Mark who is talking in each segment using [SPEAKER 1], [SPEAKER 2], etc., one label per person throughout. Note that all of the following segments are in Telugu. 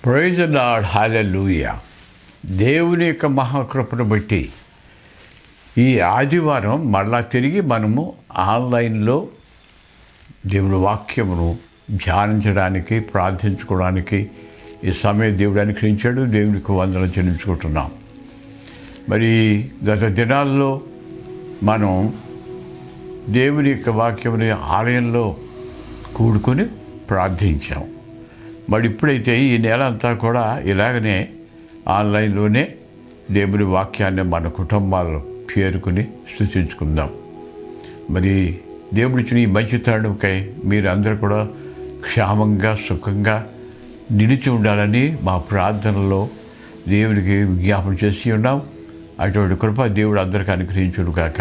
[SPEAKER 1] ప్రైజ్ ది లార్డ్, హల్లెలూయా. దేవుని యొక్క మహాకృపను బట్టి ఈ ఆదివారం మరలా తిరిగి మనము ఆన్లైన్లో దేవుని వాక్యమును ధ్యానించడానికి, ప్రార్థించుకోవడానికి ఈ సమయం దేవుడు అనుగ్రహించాడు. దేవునికి వందనం చెల్లించుకుంటున్నాం. మరి గత దినాల్లో మనం దేవుని యొక్క వాక్యముని ఆలయంలో కూడుకొని ప్రార్థించాం. మరి ఇప్పుడైతే ఈ నెల అంతా కూడా ఇలాగనే ఆన్లైన్లోనే దేవుని వాక్యాన్ని మన కుటుంబాల్లో చేరుకుని సృష్టించుకుందాం. మరి దేవుడిచ్చిన ఈ మంచి తరుణంకై మీరు అందరూ కూడా క్షేమంగా, సుఖంగా నిలిచి ఉండాలని మా ప్రార్థనలో దేవునికి విజ్ఞాపన చేసి ఉన్నాం. అటువంటి కృప దేవుడు అందరికీ అనుగ్రహించును కాక.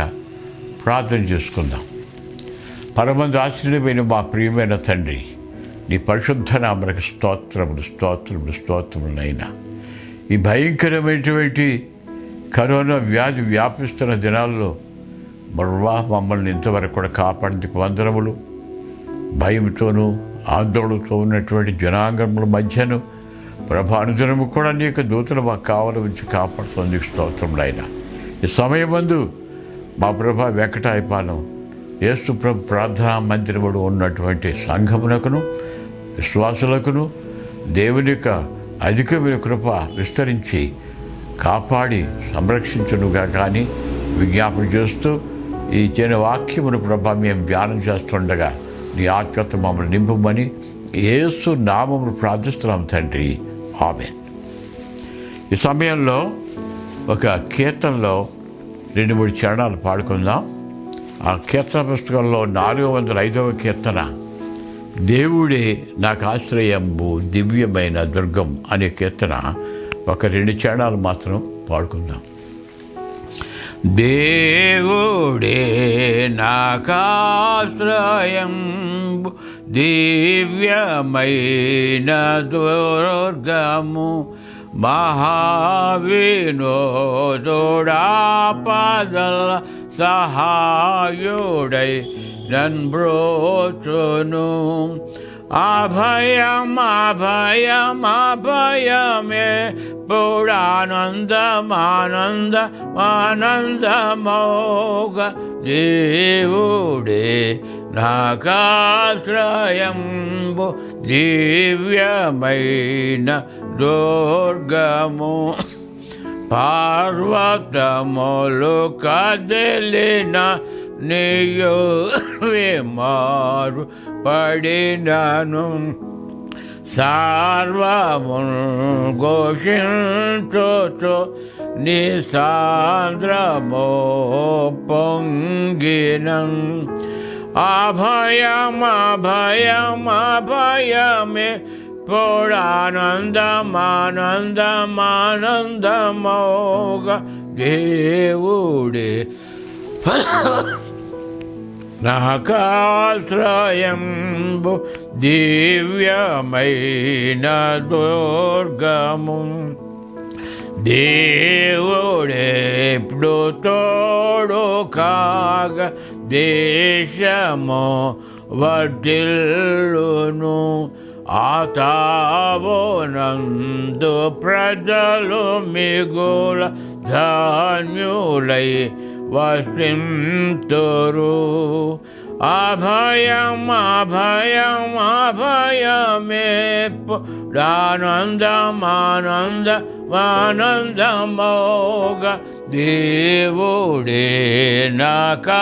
[SPEAKER 1] ప్రార్థన చేసుకుందాం. పరమందు ఆశ్చర్యమైన మా ప్రియమైన తండ్రి, నీ పరిశుద్ధ నామమునకు స్తోత్రములు స్తోత్రములు స్తోత్రములైనా. ఈ భయంకరమైనటువంటి కరోనా వ్యాధి వ్యాపిస్తున్న దినాల్లో మరలా మమ్మల్ని ఇంతవరకు కూడా కాపాడేందుకు వందనములు. భయంతోనూ ఆందోళనతో ఉన్నటువంటి జనాంగముల మధ్యను ప్రభానుజనము కూడా నీకు దూతలు మాకు కావలి ఉంచి కాపాడుతుంది. స్తోత్రములైనా ఈ సమయమందు మా ప్రభా వెంకటాయపాలెం యేసు ప్రభు ప్రార్థనా మందిరముడు ఉన్నటువంటి సంఘమునకును విశ్వాసులకును దేవుని యొక్క అధికమైన కృప విస్తరించి కాపాడి సంరక్షించునుగా కానీ విజ్ఞాపన చేస్తూ ఈ చిన్న వాక్యమును ప్రభా మేము ధ్యానం చేస్తుండగా నీ ఆత్మత మమ్మల్ని నింపమని యేసు నామమును ప్రార్థిస్తున్నాం తండ్రి, ఆమేన్. ఈ సమయంలో ఒక కీర్తనలో 2-3 చరణాలు పాడుకుందాం. ఆ కీర్తన పుస్తకంలో 405వ కీర్తన, దేవుడే నాకు ఆశ్రయంబు దివ్యమైన దుర్గం అనే కీర్తన ఒక 2 చరణాలు మాత్రం పాడుకుందాం. దేవుడే నాకాశ్రయంబు దివ్యమైన దుర్గము, మహావినోదుడాపదల సహాయుడై నన్బ్రోచును. అభయం అభయం అభయమే పుడానందమానంద ఆనందమోగ, దేవుడే నాకాశ్రయంబు దివ్యమైన దుర్గము. పర్వతములు కదిలిన నీయు మారు పడినను, సర్వమును ఘోషించుచు నీ సాంద్రమో పొంగినం. అభయం అభయం అభయమే పుడానందమానందమానందమోగ, దేవుడే నాకాశ్రయంబు దివ్యమైన దుర్గము. దేవుడెప్పుడు తోడు కాగ దేశము వర్ధిల్లును. ఆతావోనందు ప్రజలు మిగుల ధాన్యులై వసింతురు. అభయం అభయం అభయమే పుడానందమానంద ఆనందమోగ, దేవుడే నాకాశ్రయంబు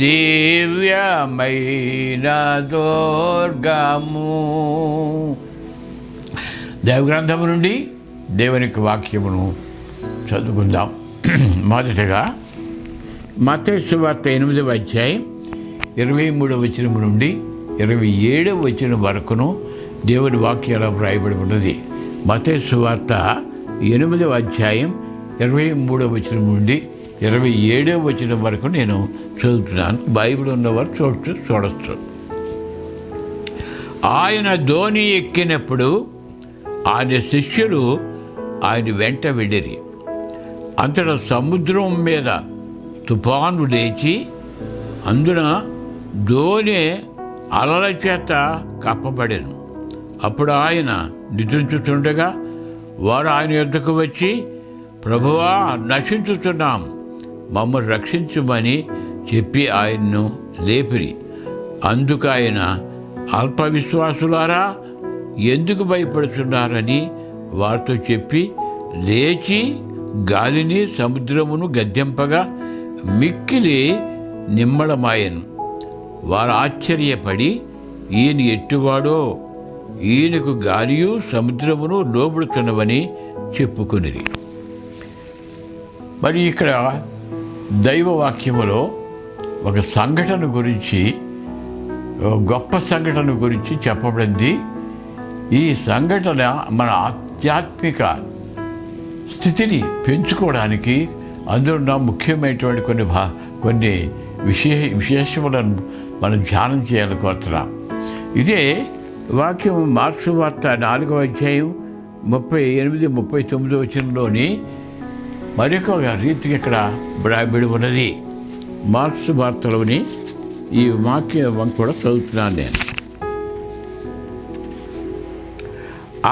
[SPEAKER 1] దివ్యమైన దుర్గము. దైవగ్రంథము నుండి దేవునికి వాక్యమును చదువుకుందాం. మొదటగా మత్తయి సువార్త 8వ అధ్యాయం 23వ వచనం నుండి 27వ వచనం వరకును దేవుని వాక్యాలు వ్రాయబడి ఉన్నది. మత్తయి సువార్త 8వ అధ్యాయం 23వ వచనం నుండి 27వ వచనం వరకు నేను చదువుతున్నాను. బైబిల్ ఉన్నవారు చూడొచ్చు. ఆయన ధోని ఎక్కినప్పుడు ఆయన శిష్యులు ఆయన వెంట వెళ్ళిరి. అంతటా సముద్రం మీద తుఫాను లేచి అందున దోణి అలల చేత కప్పబడెను. అప్పుడు ఆయన నిద్రించుతుండగా వారు ఆయన యొద్దకు వచ్చి, ప్రభువా, నశించుతున్నాం, మమ్మల్ని రక్షించుమని చెప్పి ఆయన్ను లేపిరి. అందుకు ఆయన, అల్పవిశ్వాసులారా, ఎందుకు భయపడుతున్నారని వారితో చెప్పి లేచి గాలిని సముద్రమును గద్దెంపగా మిక్కిలి నిమ్మళమాయను. వారు ఆశ్చర్యపడి, ఈయన ఎట్టువాడో, ఈయనకు గాలియు సముద్రమును లోబడుతున్నవని చెప్పుకునిరి. మరి ఇక్కడ దైవవాక్యములో ఒక సంఘటన గురించి, గొప్ప సంఘటన గురించి చెప్పబడింది. ఈ సంఘటన మన ఆధ్యాత్మిక స్థితిని పెంచుకోవడానికి అందులో ఉన్న ముఖ్యమైనటువంటి కొన్ని విశేషములను మనం ధ్యానం చేయాలని కోరుతున్నాం. ఇదే వాక్యం మార్క్సు వార్త 4వ అధ్యాయం 38-39 వచనంలోని మరొక రీతికి ఇక్కడ రాయబడి ఉన్నది. మార్క్సు వార్తలోని ఈ వాక్యం కూడా చదువుతున్నాను నేను.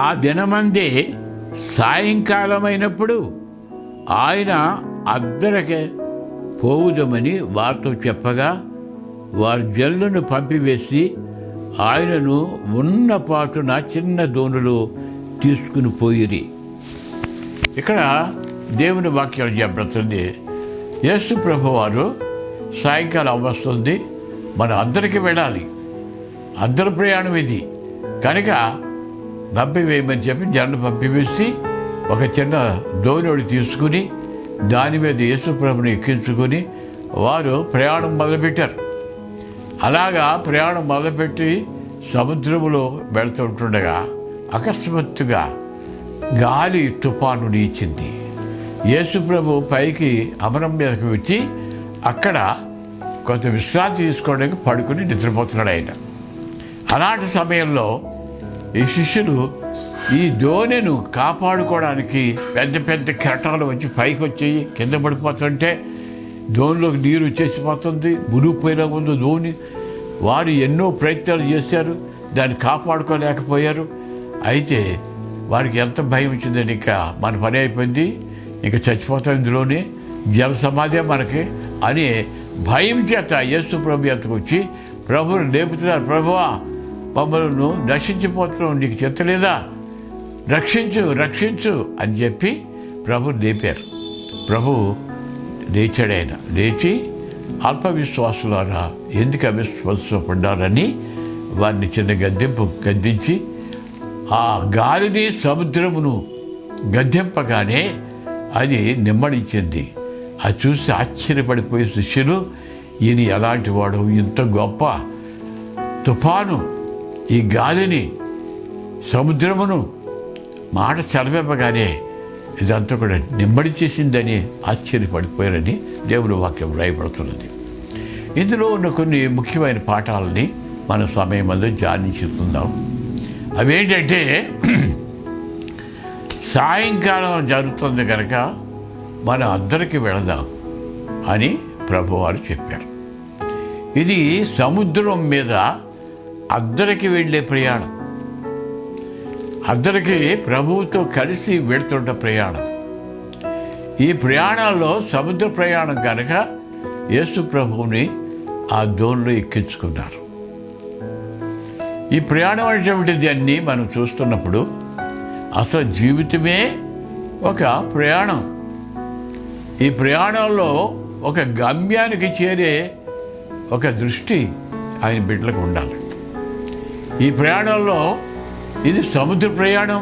[SPEAKER 1] ఆ దినమందే సాయంకాలమైనప్పుడు ఆయన అద్దరికి పోవుదమని వారితో చెప్పగా వారు జల్లును పంపివేసి ఆయనను ఉన్న పాటున చిన్న దోణిలో తీసుకుని పోయిరి. ఇక్కడ దేవుని వాక్యం చెప్పబడుతుంది. యేసు ప్రభువారు సాయంకాలం వస్తుంది, మనం అద్దరికి వెళ్ళాలి, అద్దరు ప్రయాణం ఇది కనుక పంపివేయమని చెప్పి జనం పంపివేసి ఒక చిన్న దోణిని తీసుకుని దాని మీద యేసు ప్రభుని ఎక్కించుకొని వారు ప్రయాణం మొదలుపెట్టారు. అలాగా ప్రయాణం మొదలుపెట్టి సముద్రంలో వెళుతుంటుండగా అకస్మాత్తుగా గాలి తుఫాను నీచింది. యేసు ప్రభు పైకి అమరం మీదకి వచ్చి అక్కడ కొంత విశ్రాంతి తీసుకోవడానికి పడుకుని నిద్రపోతున్నాడు ఆయన. అలాంటి సమయంలో ఈ శిష్యులు ఈ దోణిను కాపాడుకోవడానికి పెద్ద పెద్ద కెరటాలు వచ్చి పైకి వచ్చి కింద పడిపోతుంటే దోణిలోకి నీరు వచ్చేసిపోతుంది, మునిగిపోయినా ముందు దోణి. వారు ఎన్నో ప్రయత్నాలు చేశారు, దాన్ని కాపాడుకోలేకపోయారు. అయితే వారికి ఎంత భయం వచ్చిందండి, ఇంకా మన పని అయిపోయింది, ఇంకా చచ్చిపోతాం ఇందులోనే, జల సమాధి మనకి అనే భయం చేత యేసు ప్రభు ఎంతకు వచ్చి ప్రభువును లేపుతున్నారు. ప్రభువా, మమ్మల్ని నశించిపోతున్నాం, నీకు చెత్తలేదా, రక్షించు రక్షించు అని చెప్పి ప్రభు లేపారు. ప్రభు లేచాడు. ఆయన లేచి అల్పవిశ్వాసులారా ఎందుకు అవిశ్వాసపడ్డారని వారిని చిన్న గద్దించి ఆ గాలిని సముద్రమును గద్దెంపగానే అది నిమ్మడించింది. అది చూసి ఆశ్చర్యపడిపోయే శిష్యులు, ఈయన ఎలాంటి వాడు, ఇంత గొప్ప తుఫాను ఈ గాలిని సముద్రమును మాట చలవింపగానే ఇదంతా కూడా నిమ్మడిచేసిందని ఆశ్చర్యపడిపోయారని దేవుని వాక్యం రాయబడుతున్నది. ఇందులో ఉన్న కొన్ని ముఖ్యమైన పాఠాలని మన సమయం అంతా ధ్యానించుకుందాం. అవేంటంటే, సాయంకాలం జరుగుతుంది కనుక మనం అద్దరికి వెళదాం అని ప్రభువారు చెప్పారు. ఇది సముద్రం మీద అద్దరికి వెళ్ళే ప్రయాణం, అద్దరికి ప్రభువుతో కలిసి వెళుతున్న ప్రయాణం. ఈ ప్రయాణాల్లో సముద్ర ప్రయాణం కనుక యేసు ప్రభువుని ఆ దోణిలో ఎక్కించుకున్నారు. ఈ ప్రయాణం అనేటువంటిది అన్నీ మనం చూస్తున్నప్పుడు అసలు జీవితమే ఒక ప్రయాణం. ఈ ప్రయాణంలో ఒక గమ్యానికి చేరే ఒక దృష్టి ఆయన బిడ్డలకు ఉండాలి. ఈ ప్రయాణంలో ఇది సముద్ర ప్రయాణం.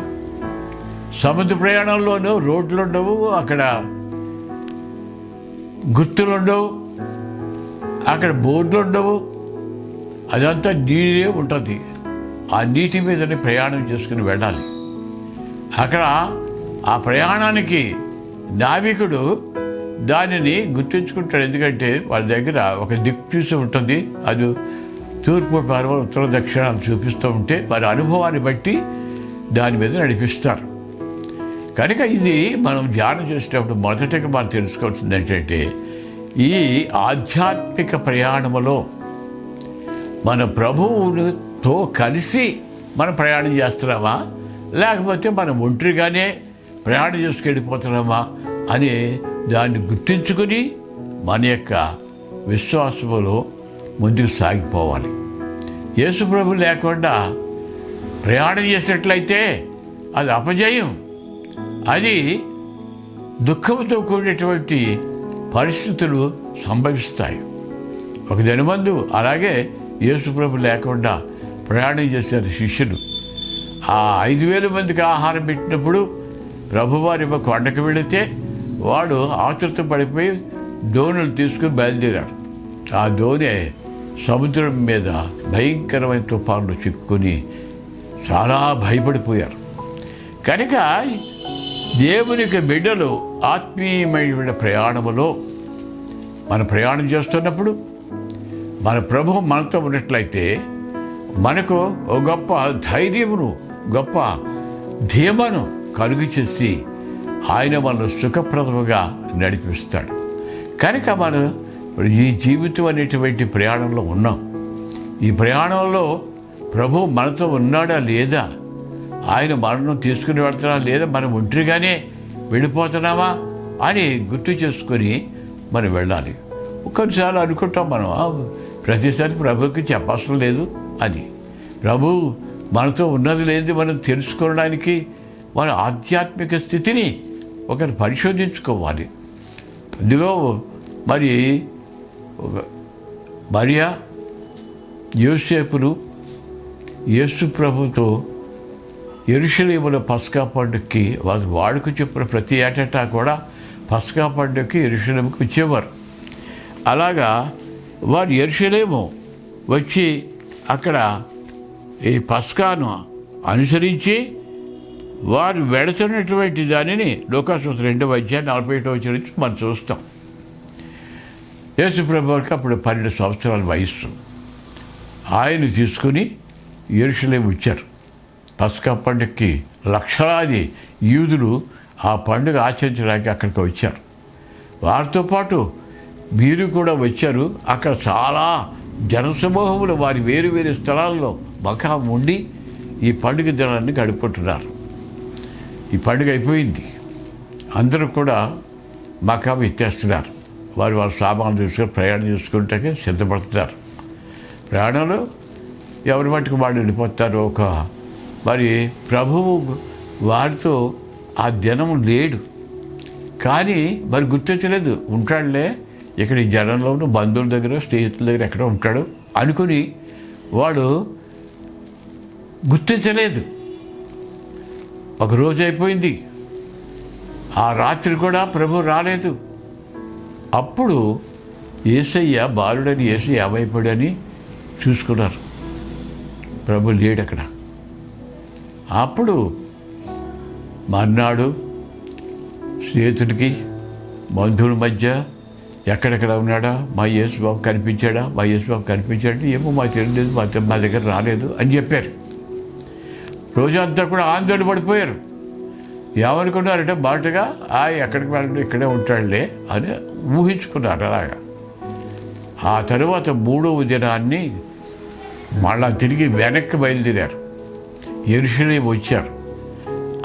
[SPEAKER 1] సముద్ర ప్రయాణంలోనూ రోడ్లు ఉండవు, అక్కడ గుర్తులు ఉండవు, అక్కడ బోర్డులు ఉండవు, అదంతా నీరే ఉంటుంది. ఆ నీటి మీదనే ప్రయాణం చేసుకుని వెళ్ళాలి. అక్కడ ఆ ప్రయాణానికి నావికుడు దానిని గుర్తుంచుకుంటాడు. ఎందుకంటే వాళ్ళ దగ్గర ఒక దిక్చూసి ఉంటుంది, అది తూర్పు పర్వం ఉత్తర దక్షిణాలు చూపిస్తూ ఉంటే వారి అనుభవాన్ని బట్టి దాని మీద నడిపిస్తారు. కనుక ఇది మనం ధ్యానం చేసేటప్పుడు మొదటగా మనం తెలుసుకోవాల్సింది ఏంటంటే, ఈ ఆధ్యాత్మిక ప్రయాణములో మన ప్రభువుతో కలిసి మనం ప్రయాణం చేస్తున్నామా, లేకపోతే మనం ఒంటరిగానే ప్రయాణం చేసుకెళ్ళిపోతున్నామా అని దాన్ని గుర్తించుకుని మన యొక్క విశ్వాసములో ముందుకు సాగిపోవాలి. యేసు ప్రభు లేకుండా ప్రయాణం చేసినట్లయితే అది అపజయం, అది దుఃఖంతో కూడినటువంటి పరిస్థితులు సంభవిస్తాయి. ఒక దినమందు అలాగే యేసు ప్రభు లేకుండా ప్రయాణం చేశారు శిష్యులు. ఆ 5,000 మందికి ఆహారం పెట్టినప్పుడు ప్రభువారి కొండకు వెళితే వాడు ఆతృత పడిపోయి దోణులు తీసుకుని బయలుదేరాడు. ఆ దోణి సముద్రం మీద భయంకరమైన తుఫాన్లు చిక్కుకొని చాలా భయపడిపోయారు. కనుక దేవునికి బిడ్డలు ఆత్మీయమైన ప్రయాణములో మన ప్రయాణం చేస్తున్నప్పుడు మన ప్రభువు మనతో ఉన్నట్లయితే మనకు ఒక గొప్ప ధైర్యమును, గొప్ప ధీమను కలుగు చేసి ఆయన మనను సుఖప్రదముగా నడిపిస్తాడు. కనుక మనం ఈ జీవితం అనేటువంటి ప్రయాణంలో ఉన్నాం. ఈ ప్రయాణంలో ప్రభు మనతో ఉన్నాడా లేదా, ఆయన మనను తీసుకుని వెళ్తున్నా లేదా, మనం ఒంటరిగానే వెళ్ళిపోతున్నామా అని గుర్తు చేసుకొని మనం వెళ్ళాలి. కొన్నిసార్లు అనుకుంటాం మనం ప్రతిసారి ప్రభుకి చెప్పవసరం లేదు అని. ప్రభు మనతో ఉన్నది లేదు మనం తెలుసుకోవడానికి మన ఆధ్యాత్మిక స్థితిని ఒకరు పరిశోధించుకోవాలి. ఇదిగో మరి మరియా యోసేపులు యేసు ప్రభుతో యెరూషలేములో పస్కా పండుగకి వాడుకు చెప్పిన ప్రతి ఏటా కూడా పస్కా పండుగకి యెరూషలేముకి వచ్చేవారు. అలాగా వారు యెరూషలేము వచ్చి అక్కడ ఈ పస్కాను అనుసరించి వారు వెళుతున్నటువంటి దానిని లూకాసు 2:41 నుంచి మనం చూస్తాం. యేసు ప్రభువుకి అప్పుడు 12 సంవత్సరాల వయస్సు. ఆయన తీసుకుని యెరూషలేము వచ్చారు. పస్కా పండుగకి లక్షలాది యూదులు ఆ పండుగ ఆచరించడానికి అక్కడికి వచ్చారు. వారితో పాటు వీరు కూడా వచ్చారు. అక్కడ చాలా జనసమూహములు వారి వేరు వేరు స్థలాల్లో మకాం ఉండి ఈ పండుగ దినాన్ని గడుపుకుంటున్నారు. ఈ పండుగ అయిపోయింది, అందరూ కూడా మకాం ఎత్తేస్తున్నారు. వారు సామాన్లు తీసుకొని ప్రయాణం చేసుకుంటే సిద్ధపడుతున్నారు. ప్రయాణంలో ఎవరి మట్టుకు వాళ్ళు వెళ్ళిపోతారు. మరి ప్రభువు వారితో ఆ దినం లేడు, కానీ మరి గుర్తించలేదు. ఉంటాడులే ఇక్కడ ఈ జనంలోనూ బంధువుల దగ్గర స్నేహితుల దగ్గర ఎక్కడ ఉంటాడు అనుకుని వాడు గుర్తించలేదు. ఒక రోజు అయిపోయింది, ఆ రాత్రి కూడా ప్రభు రాలేదు. అప్పుడు యేసయ్య బాలుడని యేసయ్య ఏమైపోయాడని చూసుకున్నారు. ప్రభు లేడు అక్కడ. అప్పుడు మర్నాడు స్నేహితుడికి బంధువుల మధ్య ఎక్కడెక్కడ ఉన్నాడా, మా యేసుబాబు కనిపించాడా, మా యేసుబాబు కనిపించాడు, ఏమో మాకు తెలియలేదు, మా దగ్గర రాలేదు అని చెప్పారు. రోజంతా కూడా ఆందోళన పడిపోయారు. ఏమనుకున్నారంటే బాటుగా ఎక్కడికి వెళ్ళడం ఇక్కడే ఉంటాడులే అని ఊహించుకున్నారు. అలాగా ఆ తరువాత 3వ దినాన్ని మళ్ళా తిరిగి వెనక్కి బయలుదేరారు. యెరూషలేము వచ్చారు.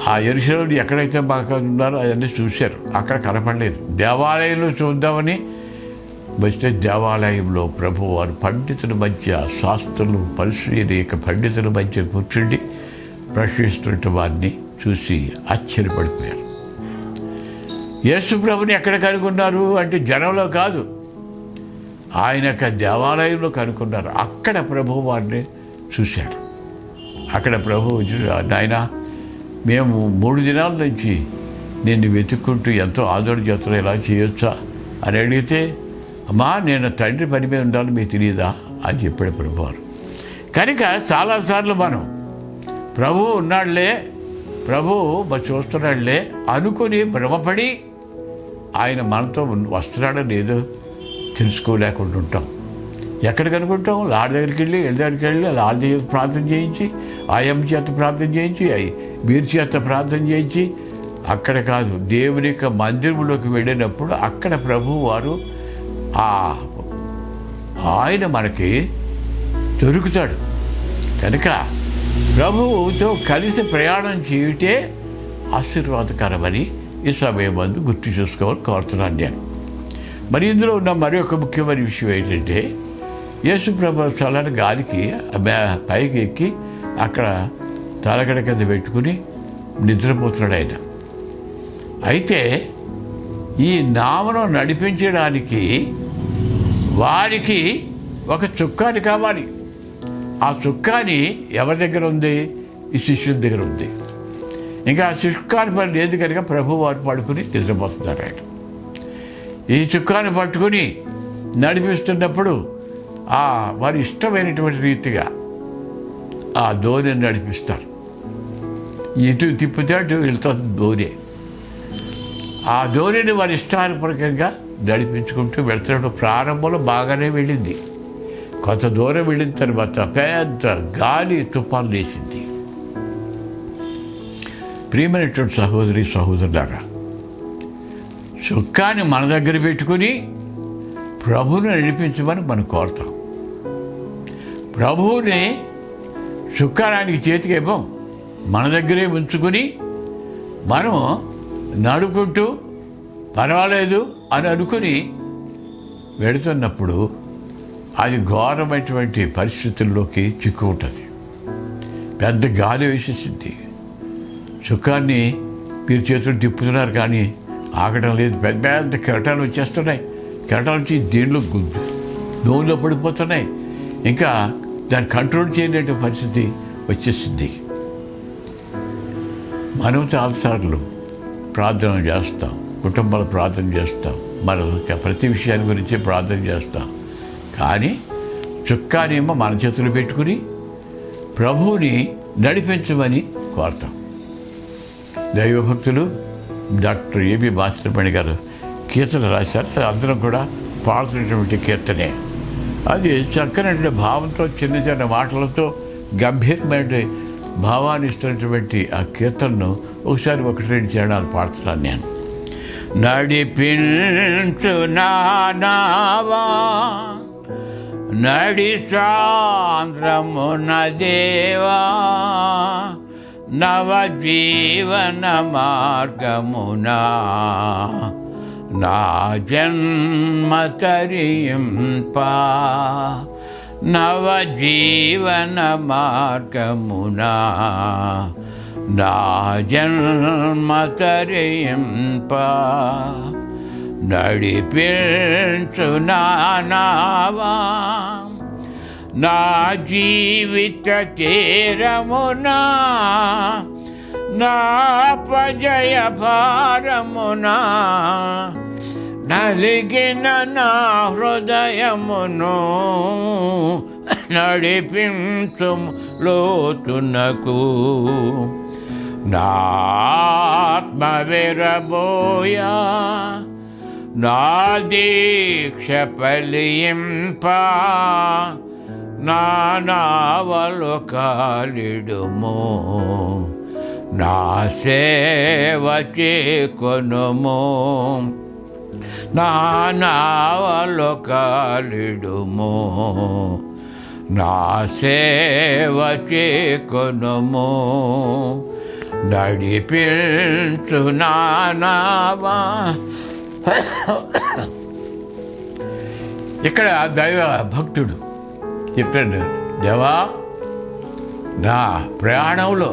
[SPEAKER 1] ఆ యెరూషలేము ఎక్కడైతే బాగా ఉన్నారో అవన్నీ చూశారు. అక్కడ కనపడలేదు. దేవాలయంలో చూద్దామని వస్తే దేవాలయంలో ప్రభు వారు పండితుల మధ్య, శాస్త్రులు పరిశీలి పండితుల మధ్య కూర్చుండి ప్రశ్నిస్తున్న వారిని చూసి ఆశ్చర్యపడిపోయారు. యేసు ప్రభుని ఎక్కడ కనుగొన్నారు అంటే జనంలో కాదు, ఆయన యొక్క దేవాలయంలో కనుక్కున్నారు. అక్కడ ప్రభు వారిని చూశారు. అక్కడ ప్రభు నాయనా, మేము 3 దినాల నుంచి నేను వెతుక్కుంటూ ఎంతో ఆందోళన చేస్తున్నా, ఇలా చేయొచ్చా అని అడిగితే, అమ్మా నేను తండ్రి పని మీద ఉండాలని మీకు తెలియదా అని చెప్పాడు ప్రభువారు. కనుక చాలాసార్లు మనం ప్రభు ఉన్నాడులే, ప్రభు చూస్తున్నాడులే అనుకుని భ్రమపడి ఆయన మనతో వస్తున్నాడని ఏదో తెలుసుకోలేకుండా ఉంటాం. ఎక్కడికి అనుకుంటాం? లాడ్ దగ్గరికి వెళ్ళి లాడ్ దగ్గర ప్రార్థన చేయించి, ఆయమ్మ చేత ప్రార్థన చేయించి, వీరి చేత ప్రార్థన చేయించి, అక్కడ కాదు, దేవుని యొక్క మందిరంలోకి వెళ్ళినప్పుడు అక్కడ ప్రభు వారు ఆయన మనకి దొరుకుతాడు. కనుక ప్రభువుతో కలిసి ప్రయాణం చేయుటే ఆశీర్వాదకరమని ఈ సమయం మందు గుర్తు చేసుకోవాలని కోరుతున్నాను నేను. మరి ఇందులో ఉన్న మరి ఒక ముఖ్యమైన విషయం ఏంటంటే, యేసు ప్రభు చల్లని గాలికి పైకి ఎక్కి అక్కడ తలగడ కింద పెట్టుకుని నిద్రపోతున్నాడు ఆయన. అయితే ఈ నామను నడిపించడానికి వారికి ఒక చుక్కాని కావాలి. ఆ చుక్కాని ఎవరి దగ్గర ఉంది? ఈ శిష్యుల దగ్గర ఉంది. ఇంకా ఆ చుక్కాని పని లేదు కనుక ప్రభు వారు పడుకుని నిద్రపోతున్నారు ఆయన. ఈ చుక్కాని పట్టుకుని నడిపిస్తున్నప్పుడు వారి ఇష్టమైనటువంటి రీతిగా ఆ ధోనిని నడిపిస్తారు. ఇటు తిప్పితే అటు వెళ్తుంది ధోని. ఆ ధోనిని వారి ఇష్టానుపరకంగా నడిపించుకుంటూ వెళ్తున్నప్పుడు ప్రారంభంలో బాగానే వెళ్ళింది. కొంత దూరం వెళ్ళిన తర్వాత పెద్ద గాలి తుఫాను లేచింది. ప్రియమైనటువంటి సహోదరి సహోదరులారా, చుక్కాని మన దగ్గర పెట్టుకుని ప్రభువుని నడిపించమని మనం కోరుతాం. ప్రభువుని చుక్కానానికి చేతికి ఇవ్వం, మన దగ్గరే ఉంచుకుని మనం నడుపుకుంటూ పర్వాలేదు అని అనుకుని వెళుతున్నప్పుడు అది ఘోరమైనటువంటి పరిస్థితుల్లోకి చిక్కుకుంటుంది. పెద్ద గాలి వేసేసింది. చుక్కాన్ని మీరు చేతులు తిప్పుతున్నారు కానీ ఆగడం లేదు. పెద్ద పెద్ద కెరటాలు వచ్చేస్తున్నాయి. కెరటాలు వచ్చి దీనిలో నోలో పడిపోతున్నాయి. ఇంకా దాన్ని కంట్రోల్ చేయలేని పరిస్థితి వచ్చేసింది. మనం చాలాసార్లు ప్రార్థన చేస్తాం, కుటుంబాలు ప్రార్థన చేస్తాం, మనం ప్రతి విషయాన్ని గురించి ప్రార్థన చేస్తాం. కానీ చుక్కానేమో మన చేతులు పెట్టుకుని ప్రభువుని నడిపించమని కోరుతాం. దైవభక్తులు డాక్టర్ ఏబి భాస్కరమణి గారు కీర్తన రాశారు. అందరం కూడా పాడుతున్నటువంటి కీర్తనే. అది చక్కనటువంటి భావంతో చిన్న చిన్న మాటలతో గంభీరమైన భావాన్ని ఇస్తున్నటువంటి ఆ కీర్తనను ఒకసారి 1-2 చరణాలు పాడుతున్నాను నేను. నడిపించు నావా నడి సాంద్రమున దేవా నవజీవన మార్గమునా నా జన్మ తరింపా నవజీవన మార్గమునా నా జన్మ తరింపా నడిపించు నావా నా జీవిత తీరమునా నా పజయ భారమునా నలిగిన నా హృదయమును నడిపించు లోతునకు నా ఆత్మ విరబోయా నా దీక్ష ఫలింపా నా నావలు కాలిడుము నా సేవ చేకొనుము నా నావలు కాలిడుము నా సేవ చేకొనుము నడిపించు నావా. ఇక్కడ దైవ భక్తుడు చెప్పాడు, దేవా నా ప్రయాణంలో,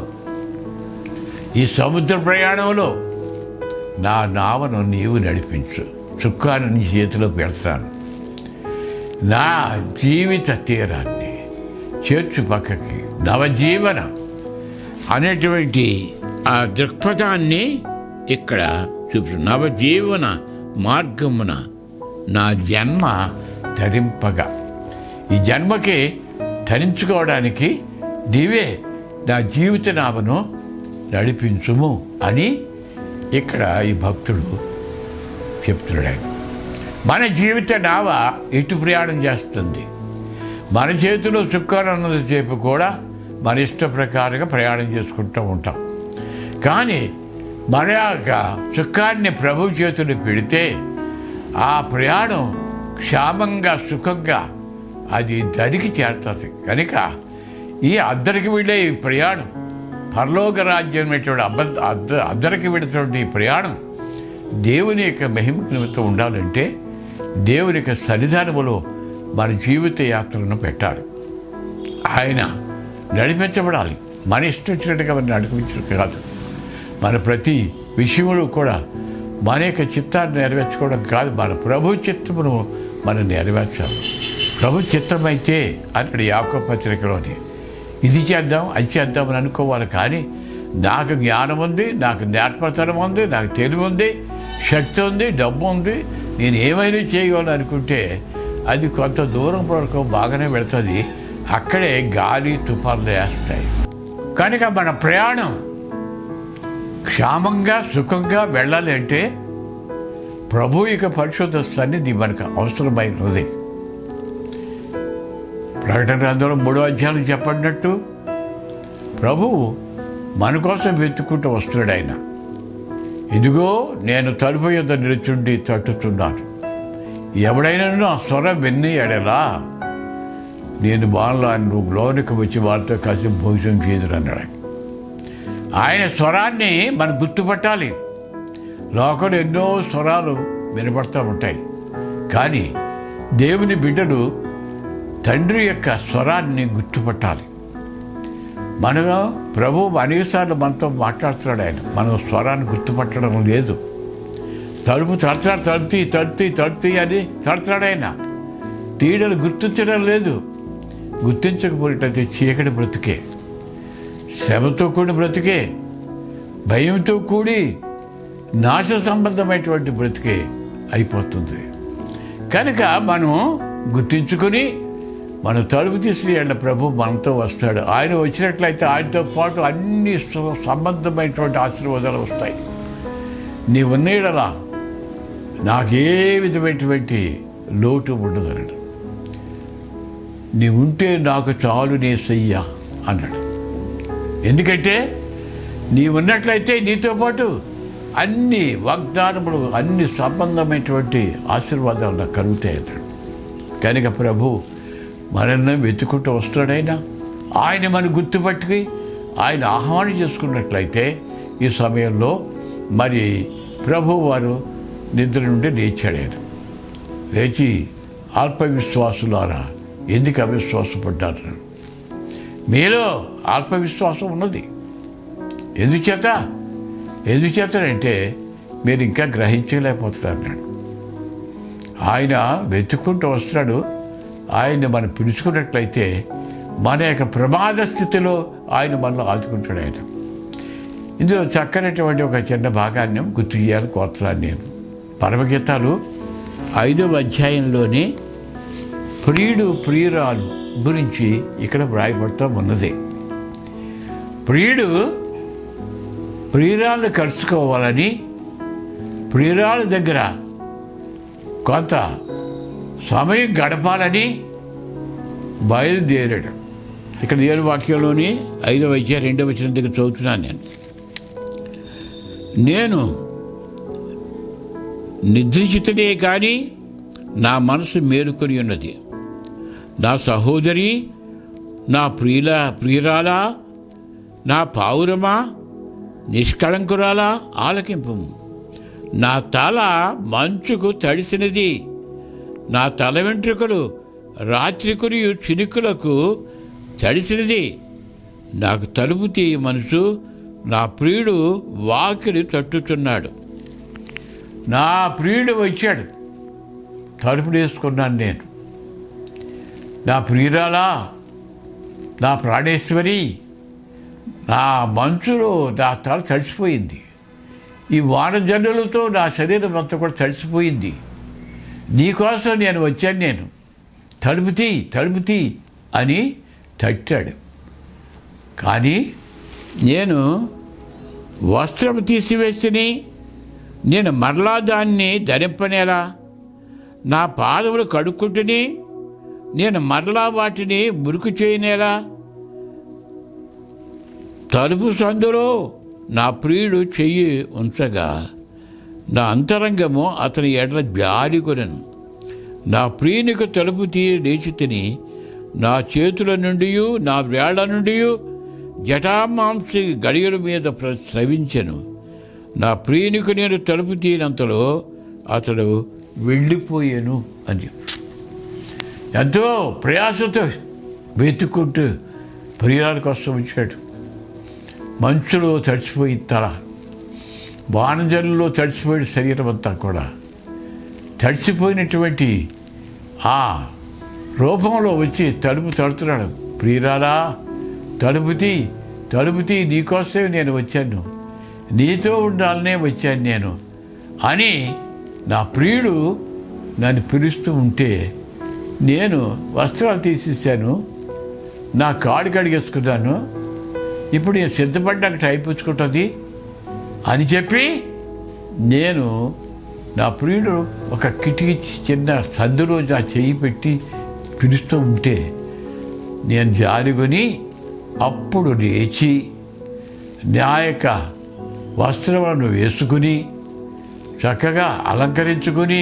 [SPEAKER 1] ఈ సముద్ర ప్రయాణంలో నా నావను నీవు నడిపించు, చుక్కాను నీ చేతిలో పెడతాను, నా జీవిత తీరాన్ని చేర్చు పక్కకి, నవజీవన అనేటువంటి ఆ దృక్పథాన్ని ఇక్కడ చూపు. నవజీవన మార్గమున నా జన్మ ధరింపగా, ఈ జన్మకి ధరించుకోవడానికి నీవే నా జీవిత నావను నడిపించుము అని ఇక్కడ ఈ భక్తుడు చెప్తున్నాడు. మన జీవిత నావ ఎటు ప్రయాణం చేస్తుంది? మన చేతిలో చుక్కాను అన్నది సేపు కూడా మన ఇష్ట ప్రకారంగా ప్రయాణం చేసుకుంటూ ఉంటాం. కానీ మన యొక్క చుక్కాన్ని ప్రభు చేతులు పెడితే ఆ ప్రయాణం క్షేమంగా సుఖంగా అది దరికి చేరుతుంది. కనుక ఈ అద్దరికి వెళ్ళే ఈ ప్రయాణం, పరలోక రాజ్యం అద్దరికి వెళుతున్నటువంటి ఈ ప్రయాణం దేవుని యొక్క మహిమ నిమిత్తం ఉండాలంటే దేవుని యొక్క సన్నిధానములో మన జీవిత యాత్రను పెట్టాలి. ఆయన నడిపించబడాలి. మన ఇష్టం వచ్చినట్టుగా మనం నడిపించడం కాదు. మన ప్రతి విషయంలో కూడా మన యొక్క చిత్తాన్ని నెరవేర్చుకోవడం కాదు, మన ప్రభు చిత్తమును మనం నెరవేర్చాలి. ప్రభు చిత్తమైతే అన్నాడు యాకోబు పత్రికలోని, ఇది చేద్దాం అది చేద్దామని అనుకోవాలి. కానీ నాకు జ్ఞానం ఉంది, నాకు నేర్పతనం ఉంది, నాకు తెలివి ఉంది, శక్తి ఉంది, డబ్బు ఉంది, నేను ఏమైనా చేయగలను అనుకుంటే అది కొంత దూరం వరకు బాగానే వెళుతుంది. అక్కడే గాలి తుఫాన్లు వేస్తాయి. కనుక మన ప్రయాణం క్షేమంగా సుఖంగా వెళ్ళాలి అంటే ప్రభు యొక్క పరిశుద్ధ సన్నిధి మనకు అవసరమైనది. ప్రకటన గ్రంథంలో 3వ అధ్యాయం చెప్పడినట్టు ప్రభువు మన కోసం వెతుక్కుంటూ వస్తున్నాడు. ఆయన, ఇదిగో నేను తలుపు యొద్ద నిలుచుండి తట్టుతున్నాను, ఎవడైనా నా స్వరం విని ఎడలా నేను వాళ్ళ నువ్వు లోనికి వచ్చి వాళ్ళతో కలిసి భోజనం చేయదు అన్నాడు. ఆయన స్వరాన్ని మనం గుర్తుపట్టాలి. లోకంలో ఎన్నో స్వరాలు వినపడుతూ ఉంటాయి, కానీ దేవుని బిడ్డలు తండ్రి యొక్క స్వరాన్ని గుర్తుపట్టాలి. మనలో ప్రభు అనేకసార్లు మనతో మాట్లాడుతున్నాడు. ఆయన మనం స్వరాన్ని గుర్తుపట్టడం లేదు. తలుపు తడుతీ అని తడుతున్నాడు. ఆయన తీయడలు గుర్తించడం లేదు. గుర్తించకపోయినట్లయితే చీకటి బ్రతికే, శ్రమతో కూడి బ్రతికే, భయంతో కూడి నాశ సంబంధమైనటువంటి బ్రతికే అయిపోతుంది. కనుక మనం గుర్తించుకొని మనం తలుపు తీసిన ప్రభు మనతో వస్తాడు. ఆయన వచ్చినట్లయితే ఆయనతో పాటు అన్ని సంబంధమైనటువంటి ఆశీర్వాదాలు వస్తాయి. నీ ఉన్నీడలా నాకే విధమైనటువంటి లోటు ఉండదన్నాడు. నీ ఉంటే నాకు చాలు నేసయ్యా అన్నాడు. ఎందుకంటే నీ ఉన్నట్లయితే నీతో పాటు అన్ని వాగ్దానములు, అన్ని సంబంధమైనటువంటి ఆశీర్వాదాలు నాకు కలుగుతాయి అన్నాడు. కనుక ప్రభు మనల్ని వెతుకుంటూ వస్తాడైనా ఆయన మనం గుర్తుపట్టుకి ఆయన ఆహ్వానం చేసుకున్నట్లయితే ఈ సమయంలో మరి ప్రభు వారు నిద్ర నుండి లేచాడు. ఆయన లేచి ఆత్మవిశ్వాసులారా ఎందుకు అవిశ్వాసపడ్డారు? మీలో ఆత్మవిశ్వాసం ఉన్నది. ఎందుచేతంటే మీరు ఇంకా గ్రహించలేకపోతున్నారు. ఆయన వెతుక్కుంటూ వస్తున్నాడు. ఆయన్ని మనం పిలుచుకున్నట్లయితే మన యొక్క ప్రమాద స్థితిలో ఆయన మనలో ఆదుకుంటాడు. ఆయన ఇందులో చక్కనటువంటి ఒక చిన్న భాగాన్ని గుర్తు చేయాలని కోరుతున్నాను నేను. పరమగీతాలు 5వ అధ్యాయంలోని ప్రియుడు ప్రియురాలు గురించి ఇక్కడ వ్రాయబడుతూ ఉన్నది. ప్రియుడు ప్రియురాలను కలుసుకోవాలని ప్రియురాల దగ్గర కొంత సమయం గడపాలని బయలుదేరాడు. ఇక్కడ దేవుని వాక్యంలోని 5వ అధ్యాయం 2వ వచనం దగ్గర చదువుతున్నాను నేను నిద్రించితనే కానీ నా మనసు మేలుకొని ఉన్నది. నా సహోదరి, నా ప్రియురాలా, నా పావురమా, నిష్కళంకురాలా ఆలకింపు. నా తల మంచుకు తడిసినది, నా తల వెంట్రుకలు రాత్రి కురియు చినుకులకు తడిసినది. నాకు తలుపు తీయ మనసు, నా ప్రియుడు వాకిలి తట్టుతున్నాడు. నా ప్రియుడు వచ్చాడు, తలుపు వేసుకున్నాను నేను. నా ప్రియురాలా, నా ప్రాణేశ్వరి, నా మంచులో నా తల తడిసిపోయింది. ఈ వానజల్లులతో నా శరీరం అంతా కూడా తడిసిపోయింది. నీకోసం నేను వచ్చాను. నేను తలుపు తీ అని తట్టాడు. కానీ నేను వస్త్రం తీసివేసిని, నేను మరలా దాన్ని ధరింపనేలా? నా పాదములు కడుక్కుంటుని నేను మరలా వాటిని మురికి చేయనేలా? తలుపు సందులో నా ప్రియుడు చెయ్యి ఉంచగా నా అంతరంగము అతని ఎడల జారికొనెను. నా ప్రియునికి తలుపు తీయ లేచి తిని నా చేతుల నుండి నా వేళ్ల నుండి జటామాంసి గడియల మీద స్రవించెను. నా ప్రియునికి నేను తలుపు తీయనంతలో అతడు వెళ్ళిపోయాను అని. ఎంతో ప్రయాసంతో వెతుక్కుంటూ ప్రియురాల కోసం వచ్చాడు. మంచులో తడిసిపోయి తల, వానజల్లులో తడిసిపోయిన శరీరం అంతా కూడా తడిసిపోయినటువంటి ఆ రూపంలో వచ్చి తలుపు తడుతున్నాడు. ప్రియురాలా, తలుపు తీ, నీకోసమే నేను వచ్చాను, నీతో ఉండాలనే వచ్చాను నేను అని నా ప్రియుడు నన్ను పిలుస్తూ ఉంటే నేను వస్త్రాలు తీసేసాను, నా కాడు కడిగేసుకున్నాను, ఇప్పుడు నేను సిద్ధపడ్డాక టైపుచ్చుకుంటుంది అని చెప్పి నేను నా ప్రియుడు ఒక కిటికీ చిన్న సందులో నా చెయ్యి పెట్టి పిలుస్తూ ఉంటే నేను జారుకొని అప్పుడు లేచి నా యొక్క వస్త్రములను వేసుకుని చక్కగా అలంకరించుకొని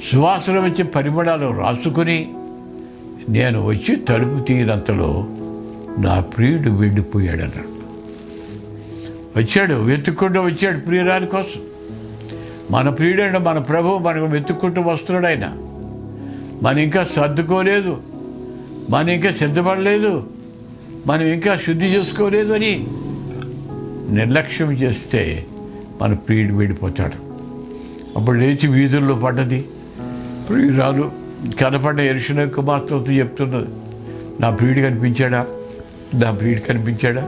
[SPEAKER 1] సువాసన వచ్చే పరిమళాలు రాసుకుని నేను వచ్చి తలుపు తీయనంతలో నా ప్రియుడు వెళ్ళిపోయాడన్నాడు. వచ్చాడు, వెతుక్కుంటూ వచ్చాడు ప్రియురాలి కోసం. మన ప్రియుడైన మన ప్రభువు మనకు వెతుక్కుంటూ వస్తున్నాడు. ఆయన మనం ఇంకా సర్దుకోలేదు, మనం ఇంకా సిద్ధపడలేదు, మనం ఇంకా శుద్ధి చేసుకోలేదు అని నిర్లక్ష్యం చేస్తే మన ప్రియుడు వెళ్ళిపోతాడు. అప్పుడు లేచి వీధుల్లో పడ్డది. ప్రియురాలు కనపడ్డ యెరూషలేము కుమార్తెతో చెప్తున్నది, నా ప్రియుడు కనిపించాడా, నా ప్రియుడు కనిపించాడా,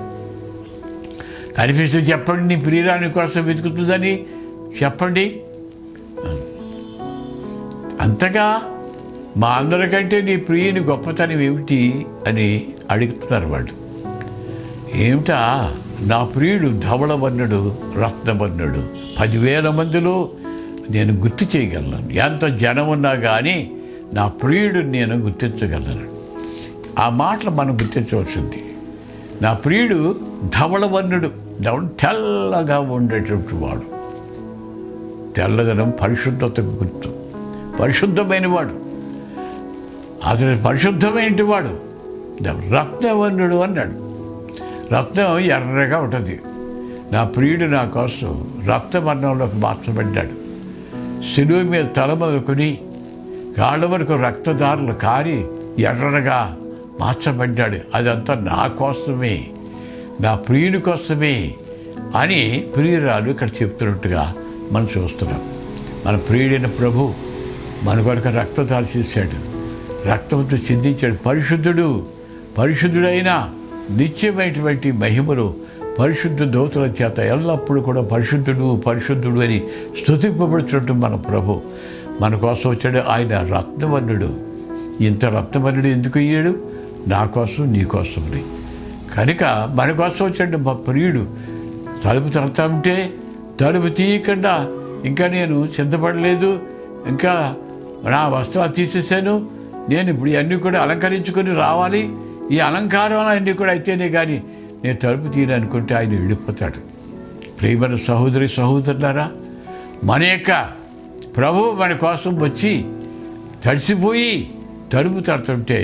[SPEAKER 1] కనిపిస్తే చెప్పండి, నీ ప్రియురాని కోసం వెతుకుతుందని చెప్పండి. అంతగా మా అందరికంటే నీ ప్రియుని గొప్పతనం ఏమిటి అని అడుగుతున్నారు వాళ్ళు. ఏమిటా, నా ప్రియుడు ధవళవర్ణుడు, రత్నవర్ణుడు, 10,000 మందిలో నేను గుర్తు చేయగలను. ఎంత జనం ఉన్నా కానీ నా ప్రియుడు నేను గుర్తించగలను. ఆ మాటలు మనం గుర్తించవలసింది. నా ప్రియుడు ధవళవర్ణుడు, తెల్లగా ఉండేటువంటి వాడు. తెల్లదనం పరిశుద్ధతకు గుర్తు, పరిశుద్ధమైన వాడు, అతను పరిశుద్ధమైన వాడు. రత్నవర్ణుడు అన్నాడు. రత్నం ఎర్రగా ఉంటుంది. నా ప్రియుడు నా కోసం రక్తవర్ణంలోకి మార్చబడ్డాడు. శిలువ మీద తల మొదలుకొని కాళ్ళ వరకు రక్తదారులు కారి ఎర్రగా మార్చబడ్డాడు. అదంతా నా కోసమే, నా ప్రియుని కోసమే అని ప్రియురాలు ఇక్కడ చెప్తున్నట్టుగా మనం చూస్తున్నాం. మన ప్రియుడైన ప్రభు మన కొరకు రక్తదానం చేశాడు, రక్తంతో చిందించాడు. పరిశుద్ధుడైన నిత్యమైనటువంటి మహిమలు పరిశుద్ధ దూతల చేత ఎల్లప్పుడూ కూడా పరిశుద్ధుడు అని స్తుతింపబడుతున్నట్టు మన ప్రభు మన కోసం వచ్చాడు. ఆయన రత్నవర్ణుడు. ఇంత రత్నవర్ణుడు ఎందుకు అయ్యాడు? నా కోసం, నీ కోసమని. కనుక మన కోసం వచ్చాడు మా ప్రియుడు. తలుపు తడతా ఉంటే తలుపు తీయకుండా ఇంకా నేను సిద్ధపడలేదు, ఇంకా నా వస్త్రాలు తీసేసాను, నేను ఇప్పుడు ఇవన్నీ కూడా అలంకరించుకొని రావాలి, ఈ అలంకారం అన్నీ కూడా అయితేనే కానీ నేను తలుపు తీయనుకుంటే ఆయన వెళ్ళిపోతాడు. ప్రియమైన సహోదరులారా, మన యొక్క ప్రభువు మన కోసం వచ్చి తడిసిపోయి తలుపు తడుతుంటే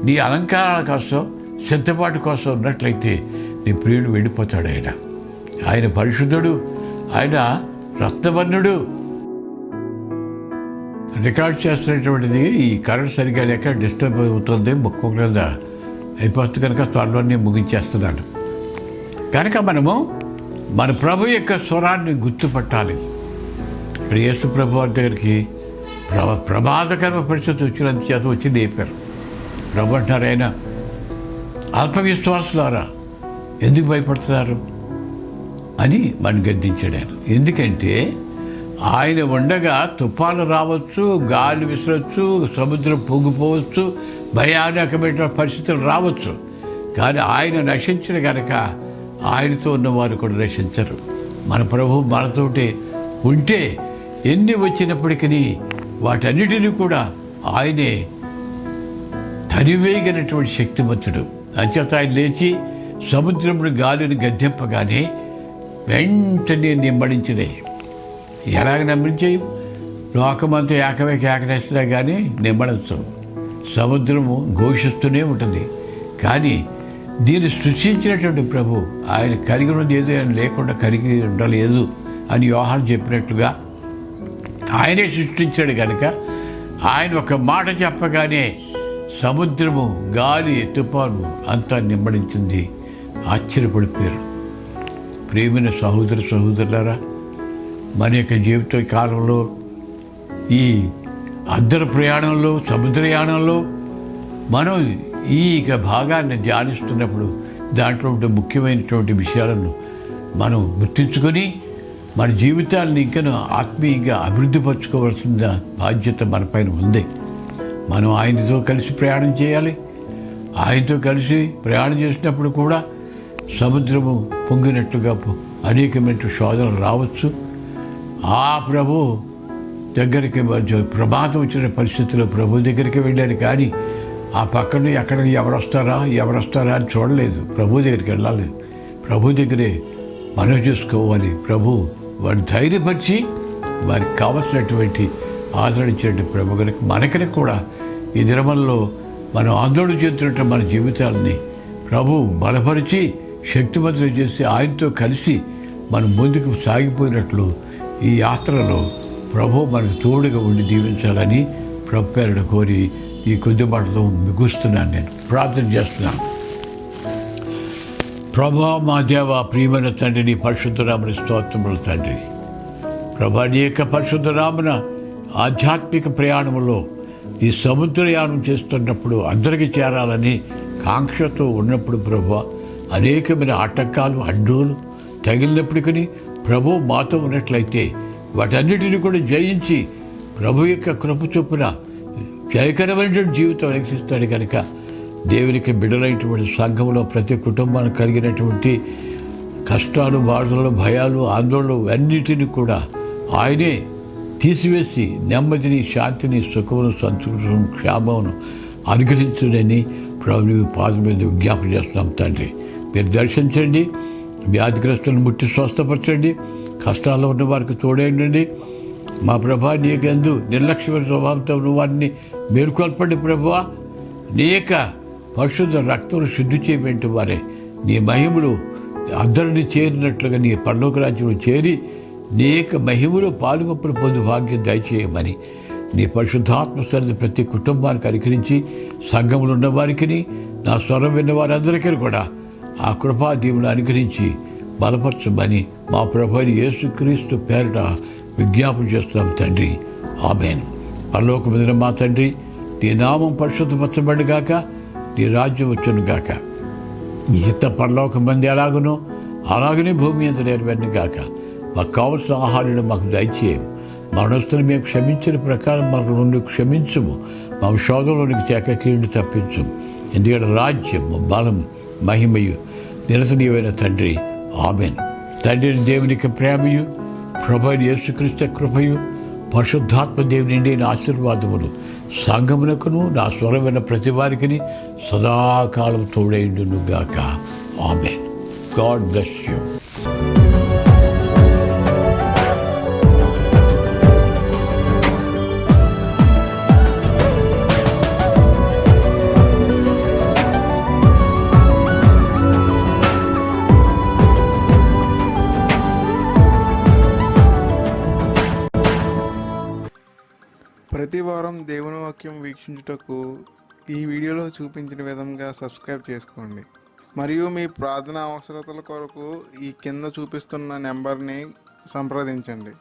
[SPEAKER 1] నీ అలంకారాల కోసం, సిద్ధపాటు కోసం ఉన్నట్లయితే నీ ప్రియుడు వెళ్ళిపోతాడు. ఆయన పరిశుద్ధుడు, ఆయన రత్నవర్ణుడు. రికార్డ్ చేస్తున్నటువంటిది ఈ కరెంట్ సరిగ్గా లేక డిస్టర్బ్ అవుతుంది, ముక్కు కింద అయిపోతుంది కనుక త్వరలోనే ముగించేస్తున్నాడు. కనుక మనము మన ప్రభు యొక్క స్వరాన్ని గుర్తుపట్టాలి. ఇక్కడ యేసు ప్రభు వారి దగ్గరికి ప్రమాదకర పరిస్థితి వచ్చినంత చేత వచ్చి లేపారు. ప్రభు అంటారు, ఆయన అల్పవిశ్వాసులారా ఎందుకు భయపడుతున్నారు అని మనం గద్దించాడు ఆయన. ఎందుకంటే ఆయన ఉండగా తుఫాను రావచ్చు, గాలి విసరవచ్చు, సముద్రం పొంగిపోవచ్చు, భయానకమైన పరిస్థితులు రావచ్చు. కానీ ఆయన నశించిన కనుక ఆయనతో ఉన్నవారు కూడా నశించరు. మన ప్రభు మనతోటే ఉంటే ఎన్ని వచ్చినప్పటికీ వాటన్నిటినీ కూడా ఆయనే తరివేయగలిగినటువంటి శక్తిమంతుడు. అంచేత ఆయన లేచి సముద్రమును గాలిని గద్దెంపగానే వెంటనే నిమ్మడించినాయి. ఎలాగ నమ్మించేయి? లోకమంతా ఏకవేక ఏకనేసినా కానీ నిమ్మడించవు. సముద్రము ఘోషిస్తూనే ఉంటుంది. కానీ దీన్ని సృష్టించినటువంటి ప్రభు ఆయన కలిగి ఉన్నది ఏదో ఆయన లేకుండా కలిగి ఉండలేదు అని యోహాను చెప్పినట్లుగా ఆయనే సృష్టించాడు కనుక ఆయన ఒక మాట చెప్పగానే సముద్రము, గాలి, తుఫాను అంతా నిమ్మడించింది. ఆశ్చర్యపడిపోయారు. ప్రేమైన సహోదరులారా, మన యొక్క జీవిత కాలంలో ఈ అద్దరు ప్రయాణంలో, సముద్రయానంలో మనం ఈ భాగాన్ని ధ్యానిస్తున్నప్పుడు దాంట్లో ఉండే ముఖ్యమైనటువంటి విషయాలను మనం గుర్తించుకొని మన జీవితాలను ఇంకా ఆత్మీయంగా అభివృద్ధి పరచుకోవాల్సిన బాధ్యత మనపైన ఉంది. మనం ఆయనతో కలిసి ప్రయాణం చేయాలి. ఆయనతో కలిసి ప్రయాణం చేసినప్పుడు కూడా సముద్రము పొంగినట్లుగా అనేకమైన శోధనలు రావచ్చు. ఆ ప్రభు దగ్గరికి ప్రమాదం వచ్చిన పరిస్థితుల్లో ప్రభు దగ్గరికి వెళ్ళారు. కానీ ఆ పక్కన ఎక్కడ ఎవరు వస్తారా అని చూడలేదు. ప్రభు దగ్గరికి వెళ్ళాలి. ప్రభు దగ్గరే మనం చేసుకోవాలి. ప్రభు వారిని ధైర్యపరిచి వారికి కావలసినటువంటి ఆదరించినటువంటి ప్రభు కనుక మనకని కూడా ఈ దినములలో మనం ఆందోళన చెందుతున్న మన జీవితాలని ప్రభు బలపరిచి శక్తివంతులు చేసి ఆయనతో కలిసి మనం ముందుకు సాగిపోయినట్లు ఈ యాత్రలో ప్రభు మనకు తోడుగా ఉండి దీవించాలని ప్రభు పేరున కోరి ఈ కొద్ది మాటతో ముగిస్తున్నాను. నేను ప్రార్థన చేస్తున్నాను. ప్రభా, మా దేవ, ప్రియమైన తండ్రి, నీ పరిశుద్ధరామని స్తోత్రములు తండ్రి. ప్రభా, నీ యొక్క పరిశుద్ధరామన ఆధ్యాత్మిక ప్రయాణంలో ఈ సముద్రయానం చేస్తున్నప్పుడు అందరికీ చేరాలని కాంక్షతో ఉన్నప్పుడు ప్రభా అనేకమైన ఆటంకాలు, అడ్డులు తగిలినప్పటికీ ప్రభు మాతో ఉన్నట్లయితే వాటన్నిటిని కూడా జయించి ప్రభు యొక్క కృప చొప్పున జయకరమైనటువంటి జీవితం రక్షిస్తాడు కనుక దేవునికి బిడ్డలైనటువంటి సంఘంలో ప్రతి కుటుంబానికి కలిగినటువంటి కష్టాలు, బాధలు, భయాలు, ఆందోళనలు అన్నిటిని కూడా ఆయనే తీసివేసి నెమ్మదిని, శాంతిని, సుఖమును, సంతోషం, క్షేమమును అనుగ్రహించుడని ప్రభు పాదం మీద విజ్ఞాపన చేస్తున్నాం. తండ్రి, మీరు దర్శించండి, వ్యాధిగ్రస్తులను ముట్టి స్వస్థపరచండి, కష్టాల్లో ఉన్న వారికి తోడేయండి. మా ప్రభా, నీకెందు నిర్లక్ష్యమైన స్వభావంతో ఉన్న వారిని మేలుకొల్పండి. ప్రభువా, నీ యొక్క పరిశుద్ధ రక్తం శుద్ధి చేయబెట్టి వారే నీ మహిమలు అందరినీ చేరినట్లుగా నీ పరలోక రాజ్యంలో చేరి నీ యొక్క మహిమలో పాలుగొప్పలు పొందు భాగ్యం దయచేయమని నీ పరిశుద్ధాత్మ సన్నిధి ప్రతి కుటుంబానికి అనుకరించి సంఘములు ఉన్న వారికి, నా స్వరం విన్న వారందరికీ కూడా ఆ కృపా దీవుని అనుకరించి బలపరచమని మా ప్రభువైన యేసుక్రీస్తు పేరిట విజ్ఞాపన చేస్తున్నాం తండ్రి. ఆమేన్. పరలోకమున మా తండ్రి, నీ నామం పరిశుద్ధపరచబడి గాక, నీ రాజ్యం వచ్చును గాక. నీ చిత్త పరలోకమంది ఎలాగునో అలాగనే భూమి అంత నెరవేరును గాక. మాకు కావలసిన ఆహారాన్ని మాకు దయచేయము. మరణస్తులు మేము క్షమించిన ప్రకారం మన నుండి క్షమించము. మా శోధంలోనికి తేక కీడుని తప్పించము. ఎందుకంటే రాజ్యము, బలం, మహిమయు నిరసనీయమైన తండ్రి. ఆమేన్. తండ్రిని దేవునికి ప్రేమయు ప్రభువైన యేసుక్రీస్తు కృపయు పరిశుద్ధాత్మ దేవుని నిండిన ఆశీర్వాదములు సంఘమునకును నా స్వరమైన ప్రతి వారికి సదాకాలం తోడైండును గాక. ఆమేన్. God bless you.
[SPEAKER 2] ప్రతి వారం దేవుని వాక్యం వీక్షించుటకు ఈ వీడియోలో చూపించిన విధంగా సబ్స్క్రైబ్ చేసుకోండి. మరియు మీ ప్రార్థన అవసరతల కొరకు ఈ కింద చూపిస్తున్న నెంబర్ని సంప్రదించండి.